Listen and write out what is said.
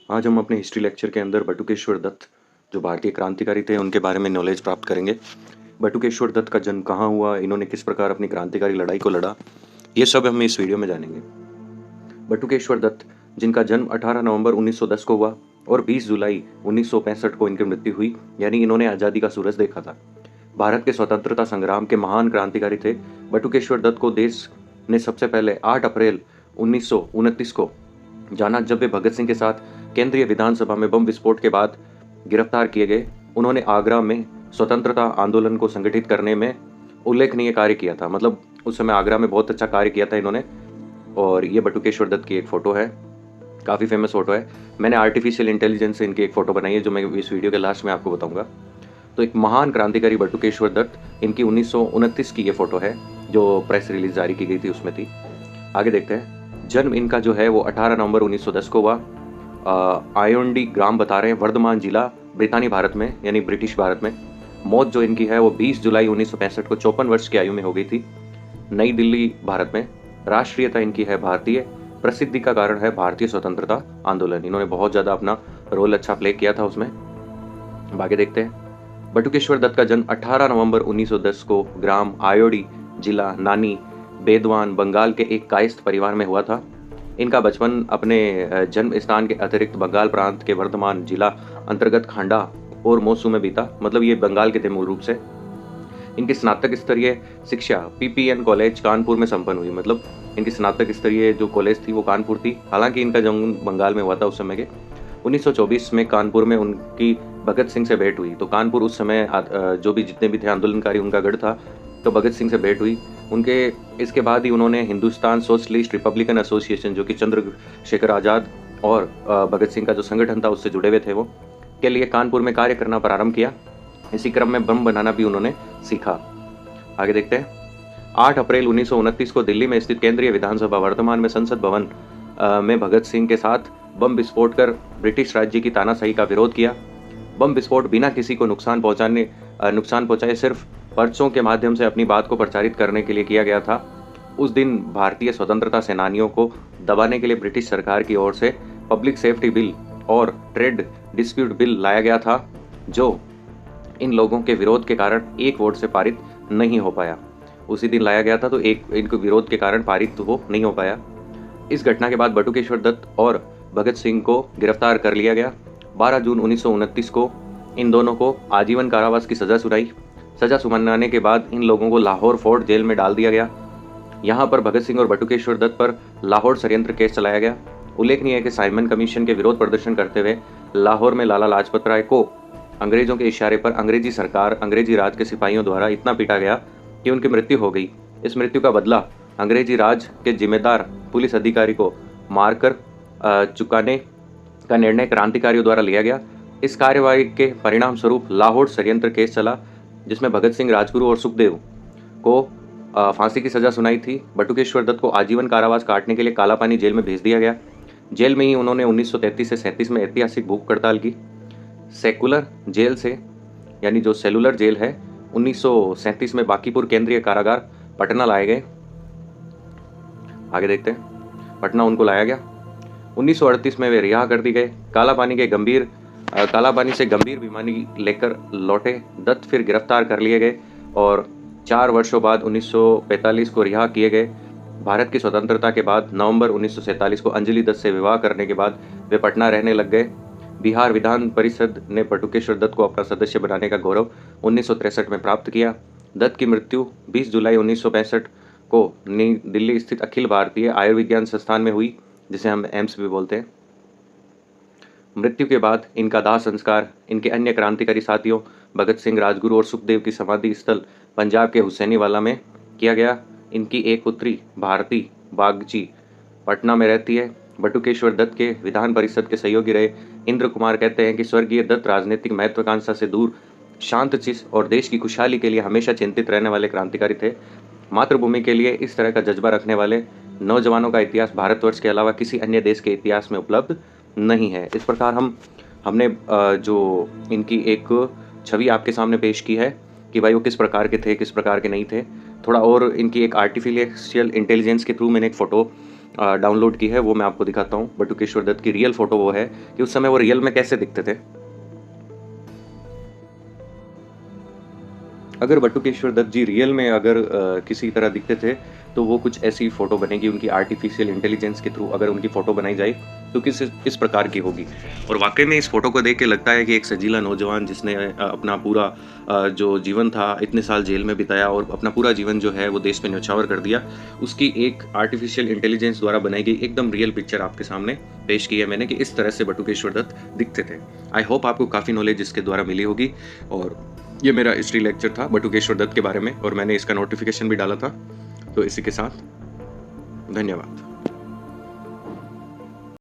आज हम अपने हिस्ट्री लेक्चर के अंदर बटुकेश्वर दत्त जो भारतीय क्रांतिकारी थे उनके बारे में नॉलेज प्राप्त करेंगे। बटुकेश्वर दत्त का जन्म कहाँ हुआ, इन्होंने किस प्रकार अपनी क्रांतिकारी लड़ाई को लड़ा, ये सब हम इस वीडियो में जानेंगे। बटुकेश्वर दत्त जिनका जन्म 18 नवंबर 1910 को हुआ और 20 जुलाई 1965 को इनकी मृत्यु हुई, यानी इन्होंने आज़ादी का सूरज देखा था। भारत के स्वतंत्रता संग्राम के महान क्रांतिकारी थे। बटुकेश्वर दत्त को देश ने सबसे पहले 8 अप्रैल 1929 को जाना, जब वे भगत सिंह के साथ केंद्रीय विधानसभा में बम विस्फोट के बाद गिरफ्तार किए गए। उन्होंने आगरा में स्वतंत्रता आंदोलन को संगठित करने में उल्लेखनीय कार्य किया था। मतलब उस समय आगरा में बहुत अच्छा कार्य किया था इन्होंने। और ये बटुकेश्वर दत्त की एक फ़ोटो है, काफ़ी फेमस फ़ोटो है। मैंने आर्टिफिशियल इंटेलिजेंस से इनकी एक फ़ोटो बनाई है जो मैं इस वीडियो के लास्ट में आपको बताऊंगा। तो एक महान क्रांतिकारी बटुकेश्वर दत्त, इनकी 1929 की ये फ़ोटो है जो प्रेस रिलीज जारी की गई थी, उसमें थी। आगे देखते हैं। जन्म इनका जो है वो 18 नवंबर 1910 को हुआ। आयोंडी ग्राम बता रहे हैं, वर्धमान जिला, ब्रितानी भारत में, यानी ब्रिटिश भारत में। मौत जो इनकी है वो 20 जुलाई 1965 को 54 वर्ष की आयु में हो गई थी, नई दिल्ली, भारत में। राष्ट्रीयता इनकी है भारतीय। प्रसिद्धि का कारण है भारतीय स्वतंत्रता आंदोलन। इन्होंने बहुत ज़्यादा अपना रोल अच्छा प्ले किया था उसमें। आगे देखते हैं। बटुकेश्वर दत्त का जन्म 18 नवंबर 1910 को ग्राम आयोडी, जिला नानी, बेदवान, बंगाल के एक कायस्थ परिवार में हुआ था। इनका बचपन अपने जन्म स्थान के अतिरिक्त बंगाल प्रांत के वर्धमान जिला अंतर्गत खांडा और मोसू में बीता। मतलब ये बंगाल के थे मूल रूप से। इनकी स्नातक स्तरीय शिक्षा पीपीएन कॉलेज कानपुर में संपन्न हुई। मतलब इनकी स्नातक स्तरीय जो कॉलेज थी वो कानपुर थी, हालांकि इनका जन्म बंगाल में हुआ था उस समय के। 1924 में कानपुर में उनकी भगत सिंह से भेंट हुई। तो कानपुर उस समय जो भी जितने भी थे आंदोलनकारी उनका गढ़ था, तो भगत सिंह से भेंट हुई उनके। इसके बाद ही उन्होंने हिंदुस्तान सोशलिस्ट रिपब्लिकन एसोसिएशन, जो कि चंद्रशेखर आज़ाद और भगत सिंह का जो संगठन था उससे जुड़े हुए थे, वो के लिए कानपुर में कार्य करना प्रारंभ किया। इसी क्रम में बम बनाना भी उन्होंने सीखा। आगे देखते हैं। 8 अप्रैल 1929 को दिल्ली में स्थित केंद्रीय विधानसभा, वर्तमान में संसद भवन में भगत सिंह के साथ बम विस्फोट कर ब्रिटिश राज्य की तानाशाही का विरोध किया। बम विस्फोट बिना किसी को नुकसान पहुंचाए सिर्फ पर्चों के माध्यम से अपनी बात को प्रचारित करने के लिए किया गया था। उस दिन भारतीय स्वतंत्रता सेनानियों को दबाने के लिए ब्रिटिश सरकार की ओर से पब्लिक सेफ्टी बिल और ट्रेड डिस्प्यूट बिल लाया गया था, जो इन लोगों के विरोध के कारण एक वोट से पारित नहीं हो पाया। उसी दिन लाया गया था, तो एक इनके विरोध के कारण पारित वो नहीं हो पाया। इस घटना के बाद बटुकेश्वर दत्त और भगत सिंह को गिरफ्तार कर लिया गया। 12 जून 1929 को इन दोनों को आजीवन कारावास की सजा सुनाई। सजा सुनाने के बाद इन लोगों को लाहौर फोर्ट जेल में डाल दिया गया। यहाँ पर भगत सिंह और बटुकेश्वर दत्त पर लाहौर षड्यंत्र केस चलाया गया। उल्लेखनीय है कि साइमन कमीशन के विरोध प्रदर्शन करते हुए लाहौर में लाला लाजपत राय को अंग्रेजों के इशारे पर अंग्रेजी सरकार, अंग्रेजी राज के सिपाहियों द्वारा इतना पीटा गया कि उनकी मृत्यु हो गई। इस मृत्यु का बदला अंग्रेजी राज के जिम्मेदार पुलिस अधिकारी को मारकर चुकाने का निर्णय क्रांतिकारियों द्वारा लिया गया। इस कार्यवाही के परिणाम स्वरूप लाहौर षड्यंत्र केस चला, जिसमें भगत सिंह, राजगुरु और सुखदेव को फांसी की सजा सुनाई थी। बटुकेश्वर दत्त को आजीवन कारावास काटने के लिए कालापानी जेल में भेज दिया गया। जेल में ही उन्होंने 1933 से 37 में ऐतिहासिक भूख हड़ताल की। सेकुलर जेल से, यानी जो सेलुलर जेल है, 1937 में बांकीपुर केंद्रीय कारागार पटना लाए गए। आगे देखते हैं। पटना उनको लाया गया। 1938 में वे रिहा कर दी गए। कालापानी से गंभीर बीमारी लेकर लौटे दत्त फिर गिरफ्तार कर लिए गए और 4 वर्षों बाद 1945 को रिहा किए गए। भारत की स्वतंत्रता के बाद नवंबर 1947 को अंजलि दत्त से विवाह करने के बाद वे पटना रहने लग गए। बिहार विधान परिषद ने बटुकेश्वर दत्त को अपना सदस्य बनाने का गौरव 1963 में प्राप्त किया। दत्त की मृत्यु 20 जुलाई 1965 को नई दिल्ली स्थित अखिल भारतीय आयुर्विज्ञान संस्थान में हुई, जिसे हम एम्स भी बोलते हैं। मृत्यु के बाद इनका दाह संस्कार इनके अन्य क्रांतिकारी साथियों भगत सिंह, राजगुरु और सुखदेव की समाधि स्थल पंजाब के हुसैनीवाला में किया गया। इनकी एक पुत्री भारती बागची पटना में रहती है। बटुकेश्वर दत्त के विधान परिषद के सहयोगी रहे इंद्र कुमार कहते हैं कि स्वर्गीय दत्त राजनीतिक महत्वाकांक्षा से दूर, शांतचित्त और देश की खुशहाली के लिए हमेशा चिंतित रहने वाले क्रांतिकारी थे। मातृभूमि के लिए इस तरह का जज्बा रखने वाले नौजवानों का इतिहास भारतवर्ष के अलावा किसी अन्य देश के इतिहास में उपलब्ध नहीं है। इस प्रकार हमने जो इनकी एक छवि आपके सामने पेश की है कि भाई वो किस प्रकार के थे, किस प्रकार के नहीं थे। थोड़ा और इनकी एक आर्टिफिशियल इंटेलिजेंस के थ्रू मैंने एक फ़ोटो डाउनलोड की है वो मैं आपको दिखाता हूँ। बटुकेश्वर दत्त की रियल फ़ोटो वो है कि उस समय वो रियल में कैसे दिखते थे। अगर बटुकेश्वर दत्त जी रियल में अगर किसी तरह दिखते थे, तो वो कुछ ऐसी फ़ोटो बनेगी उनकी आर्टिफ़िशियल इंटेलिजेंस के थ्रू अगर उनकी फ़ोटो बनाई जाए, तो किस प्रकार की होगी। और वाक़ई में इस फ़ोटो को देख के लगता है कि एक सजीला नौजवान जिसने अपना पूरा जो जीवन था इतने साल जेल में बिताया और अपना पूरा जीवन जो है वो देश पे न्यौछावर कर दिया, उसकी एक आर्टिफ़िशियल इंटेलिजेंस द्वारा बनाई गई एकदम रियल पिक्चर आपके सामने पेश की है मैंने कि इस तरह से बटुकेश्वर दत्त दिखते थे। आई होप आपको काफ़ी नॉलेज इसके द्वारा मिली होगी। और ये मेरा हिस्ट्री लेक्चर था बटुकेश्वर दत्त के बारे में और मैंने इसका नोटिफिकेशन भी डाला था। तो इसी के साथ धन्यवाद।